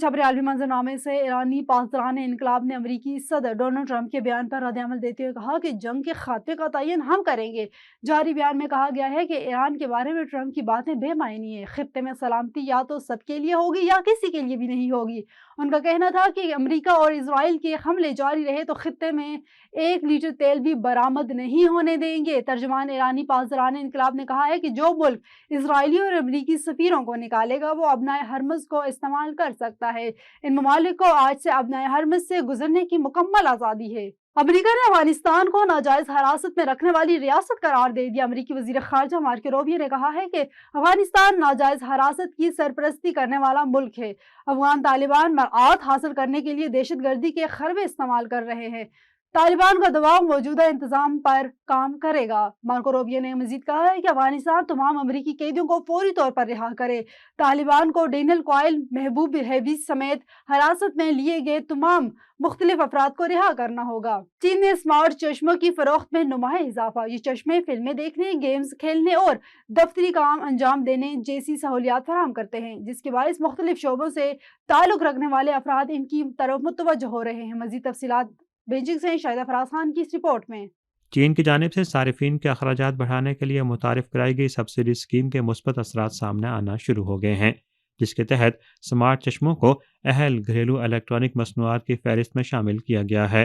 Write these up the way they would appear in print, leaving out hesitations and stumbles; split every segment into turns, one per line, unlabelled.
खबर आलमी मंजरनामे से ईरानी पासदारान इनकलाब ने अमरीकी सदर डोनाल्ड ट्रंप के बयान पर रद्द-ए-अमल देते हुए कहा कि जंग के खात्मे का तयन हम करेंगे। जारी बयान में कहा गया है कि ईरान के बारे में ट्रंप की बातें बेमायनी है। खित्ते में सलामती या तो सबके लिए होगी या किसी के लिए भी नहीं होगी। उनका कहना था कि अमरीका और इसराइल के हमले जारी रहे तो खित्ते में 1 लीटर तेल भी बरामद नहीं होने देंगे। तर्जुमान ईरानी पासदारान इनकलाब ने कहा है कि जो मुल्क इसराइली और अमरीकी सफीरों को निकालेगा वो अबनाए हरमज को इस्तेमाल कर सकता है। इन ममालिक को आज से अबनाए हरमज से गुजरने की मुकम्मल आज़ादी है। अमेरिका ने अफगानिस्तान को नाजायज हिरासत में रखने वाली रियासत करार दे दिया। अमेरिकी वजीर खारजा मार्को रूबियो ने कहा है कि अफगानिस्तान नाजायज हिरासत की सरपरस्ती करने वाला मुल्क है। अफगान तालिबान मराद हासिल करने के लिए दहशतगर्दी के खरबे इस्तेमाल कर रहे हैं। तालिबान का दबाव मौजूदा इंतजाम पर काम करेगा। मार्को रूबियो ने मजीद कहा है कि अफगानिस्तान तमाम अमरीकी कैदियों को फौरी तौर पर रिहा करे। तालिबान को डेनियल क्वाइल, महबूब हफीज समेत हिरासत में लिए गए तमाम मुख्तलिफ अफराद को रिहा करना होगा। चीन ने स्मार्ट चश्मों की फरोख्त में नुमाया इजाफा। ये चश्मे फिल्में देखने, गेम्स खेलने और दफ्तरी काम अंजाम देने जैसी सहूलियात फराहम करते हैं, जिसके बायस मुख्तलिफ शोबों से ताल्लुक रखने वाले अफराद इनकी तरफ मुतवज्जह हो रहे हैं। मजीद तफसीलात बीजिंग से शाहिदा फराज खान की इस रिपोर्ट में।
चीन की जानिब से सारिफीन के अखराजात बढ़ाने के लिए मुतारिफ कराई गई सब्सिडी स्कीम के मुस्बत असरात सामने आना शुरू हो गए हैं, जिसके तहत स्मार्ट चश्मों को अहल घरेलू इलेक्ट्रॉनिक मसनूआत की फहरिस्त में शामिल किया गया है।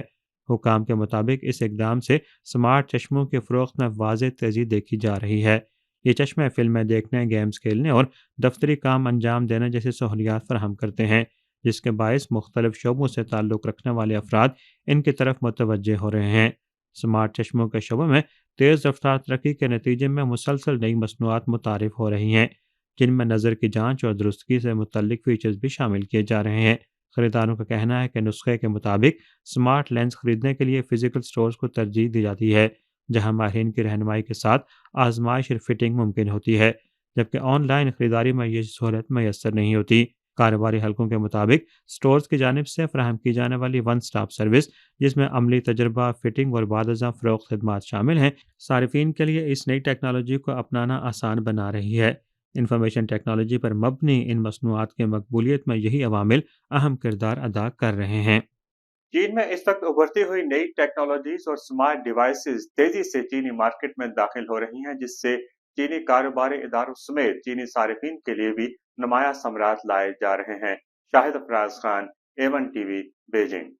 हुकाम के मुताबिक इस इकदाम से स्मार्ट चश्मों की फ़रोख्त में वाज़ेह तेज़ी देखी जा रही है। ये चश्मे फिल्में देखने, गेम्स खेलने और दफ्तरी काम अंजाम देने जैसी सहूलियात फराहम करते हैं, जिसके बायस मुख्तलिफ शोबों से ताल्लुक़ रखने वाले अफराद इनकी तरफ मुतवज्जे हो रहे हैं। स्मार्ट चश्मों के शोबे में तेज़ रफ्तार तरक्की के नतीजे में मुसलसल नई मसनूआत मुतारिफ हो रही हैं, जिनमें नज़र की जांच और दुरुस्तगी से मुतल्लिक फीचर्स भी शामिल किए जा रहे हैं। खरीदारों का कहना है कि नुस्खे के मुताबिक स्मार्ट लेंस खरीदने के लिए फ़िज़िकल स्टोर्स को तरजीह दी जाती है, जहां माहिरीन की रहनुमाई के साथ आजमाइश और फिटिंग मुमकिन होती है, जबकि ऑनलाइन खरीदारी में ये सहूलत मैसर नहीं होती। कारोबारी हलकों के मुताबिक स्टोर्स की जानिब से फराहम की जाने वाली वन स्टॉप सर्विस, जिसमें अमली तजर्बा, फिटिंग और बाद-अज़ां फ़रोख्त खिदमात शामिल हैं, सारिफीन के लिए इस नई टेक्नोलॉजी को अपनाना आसान बना रही है। इंफॉर्मेशन टेक्नोलॉजी पर मबनी इन मसनूआत की मकबूलियत में यही अवामिल अहम किरदार अदा कर रहे हैं।
चीन में इस वक्त उभरती हुई नई टेक्नोलॉजीज और स्मार्ट डिवाइसेस तेजी से चीनी मार्केट में दाखिल हो रही हैं, जिससे चीनी कारोबारी इदारों समेत चीनी सारिफीन के लिए भी नुमाया समरात लाए जा रहे हैं। Shahid Afraz Khan, A1 TV, Beijing.